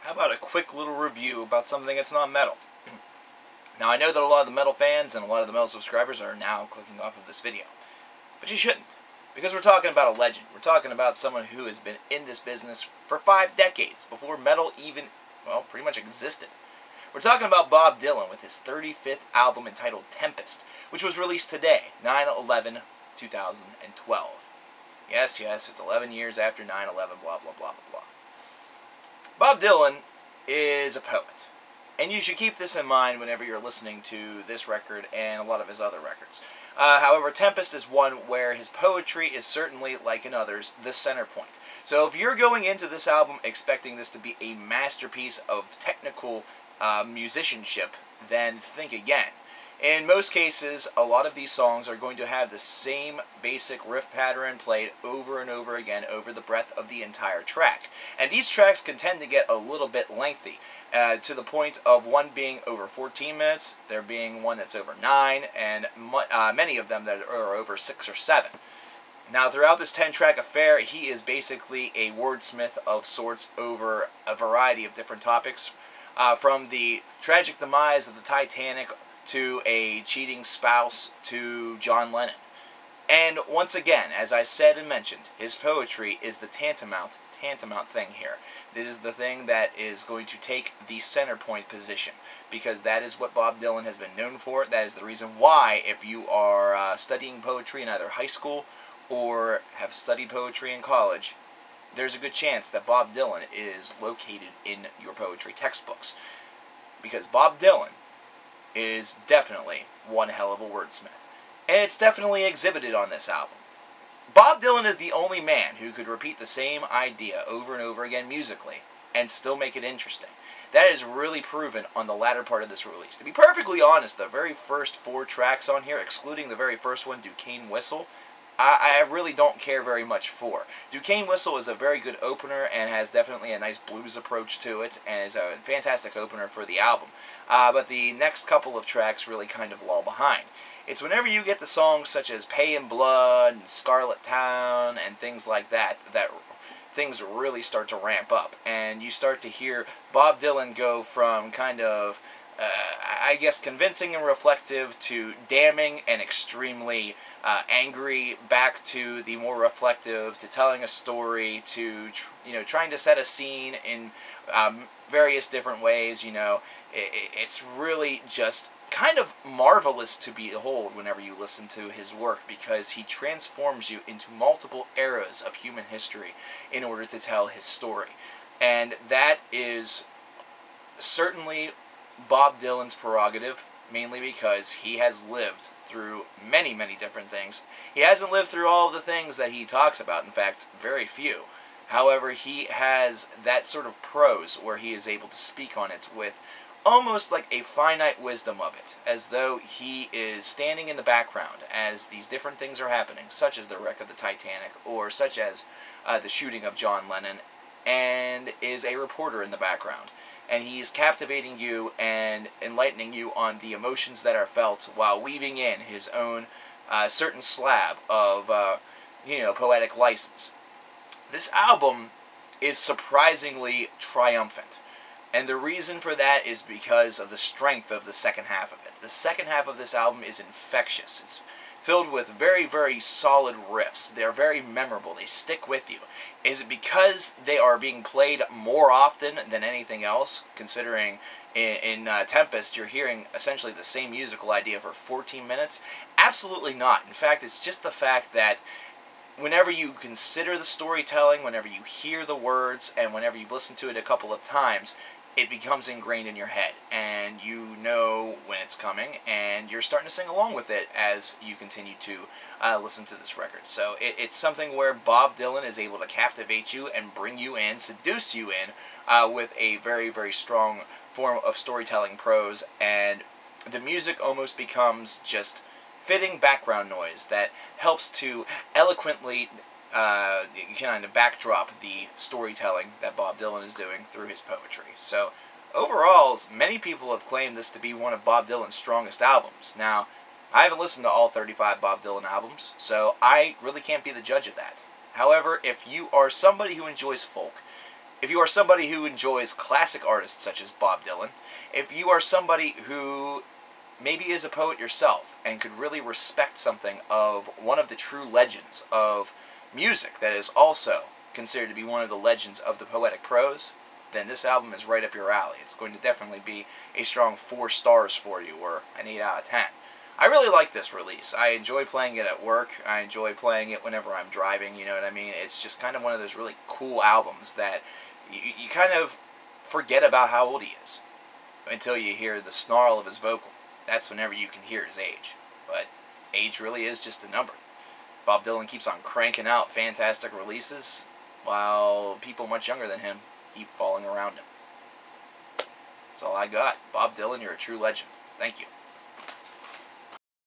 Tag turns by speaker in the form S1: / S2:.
S1: how about a quick little review about something that's not metal? Now, I know that a lot of the metal fans and a lot of the metal subscribers are now clicking off of this video. But you shouldn't, because we're talking about a legend. We're talking about someone who has been in this business for 5 decades, before metal even, well, pretty much existed. We're talking about Bob Dylan with his 35th album entitled Tempest, which was released today, 9/11/2012. Yes, it's 11 years after 9/11, blah, blah, blah, blah, blah. Bob Dylan is a poet. And you should keep this in mind whenever you're listening to this record and a lot of his other records. However, Tempest is one where his poetry is certainly, like in others, the center point. So if you're going into this album expecting this to be a masterpiece of technical musicianship, then think again. In most cases, a lot of these songs are going to have the same basic riff pattern played over and over again over the breadth of the entire track. And these tracks can tend to get a little bit lengthy, to the point of one being over 14 minutes, there being one that's over 9, and many of them that are over 6 or 7. Now, throughout this 10-track affair, he is basically a wordsmith of sorts over a variety of different topics, from the tragic demise of the Titanic to a cheating spouse to John Lennon. And once again, as I said and mentioned, his poetry is the tantamount thing here. This is the thing that is going to take the center point position, because that is what Bob Dylan has been known for. That is the reason why, if you are studying poetry in either high school or have studied poetry in college, there's a good chance that Bob Dylan is located in your poetry textbooks. Because Bob Dylan is definitely one hell of a wordsmith. And it's definitely exhibited on this album. Bob Dylan is the only man who could repeat the same idea over and over again musically and still make it interesting. That is really proven on the latter part of this release. To be perfectly honest, the very first 4 tracks on here, excluding the very first one, Duquesne Whistle, I really don't care very much for. Duquesne Whistle is a very good opener and has definitely a nice blues approach to it and is a fantastic opener for the album. But the next couple of tracks really kind of lull behind. It's whenever you get the songs such as Pay in Blood and Scarlet Town and things like that, that things really start to ramp up. And you start to hear Bob Dylan go from kind of, I guess, convincing and reflective to damning and extremely angry, back to the more reflective, to telling a story, to trying to set a scene in various different ways. It's really just kind of marvelous to behold whenever you listen to his work, because he transforms you into multiple eras of human history in order to tell his story. And that is certainly Bob Dylan's prerogative, mainly because he has lived through many, many different things. He hasn't lived through all of the things that he talks about, in fact, very few. However, he has that sort of prose where he is able to speak on it with almost like a finite wisdom of it, as though he is standing in the background as these different things are happening, such as the wreck of the Titanic, or such as the shooting of John Lennon, and is a reporter in the background. And he's captivating you and enlightening you on the emotions that are felt while weaving in his own certain slab of, poetic license. This album is surprisingly triumphant. And the reason for that is because of the strength of the second half of it. The second half of this album is infectious. It's filled with very, very solid riffs. They're very memorable. They stick with you. Is it because they are being played more often than anything else? Considering in Tempest, you're hearing essentially the same musical idea for 14 minutes? Absolutely not. In fact, it's just the fact that whenever you consider the storytelling, whenever you hear the words, and whenever you listen to it a couple of times, it becomes ingrained in your head, and you know when it's coming, and you're starting to sing along with it as you continue to listen to this record. So it's something where Bob Dylan is able to captivate you and bring you in, seduce you in, with a very, very strong form of storytelling prose, and the music almost becomes just fitting background noise that helps to eloquently kind of backdrop the storytelling that Bob Dylan is doing through his poetry. So overall, many people have claimed this to be one of Bob Dylan's strongest albums. Now, I haven't listened to all 35 Bob Dylan albums, so I really can't be the judge of that. However, if you are somebody who enjoys folk, If you are somebody who enjoys classic artists such as Bob Dylan, if you are somebody who maybe is a poet yourself and could really respect something of one of the true legends of music that is also considered to be one of the legends of the poetic prose, then this album is right up your alley. It's going to definitely be a strong 4 stars for you, or an 8 out of 10. I really like this release. I enjoy playing it at work. I enjoy playing it whenever I'm driving, you know what I mean? It's just kind of one of those really cool albums that you kind of forget about how old he is until you hear the snarl of his vocal. That's whenever you can hear his age. But age really is just a number. Bob Dylan keeps on cranking out fantastic releases, while people much younger than him keep falling around him. That's all I got. Bob Dylan, you're a true legend. Thank you.